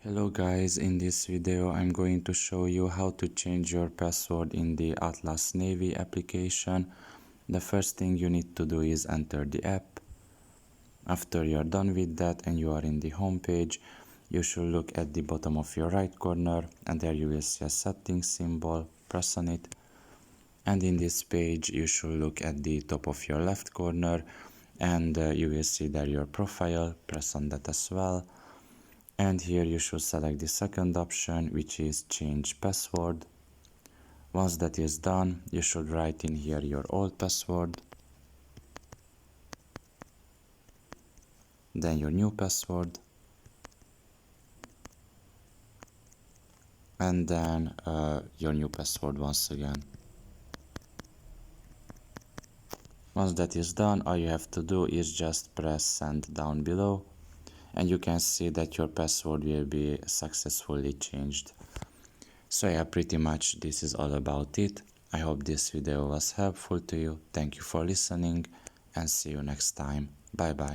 Hello guys, in this video I'm going to show you how to change your password in the AtlasNavi application. The first thing you need to do is enter the app. After you're done with that and you are in the home page, you should look at the bottom of your right corner and there you will see a settings symbol. Press on it. And in this page you should look at the top of your left corner and you will see there your profile. Press on that as well. And here you should select the second option, which is change password. Once that is done, you should write in here your old password, then your new password, and then your new password once again. Once that is done, all you have to do is just press send down below, and you can see that your password will be successfully changed. So yeah, pretty much this is all about it. I hope this video was helpful to you. Thank you for listening and see you next time. Bye bye.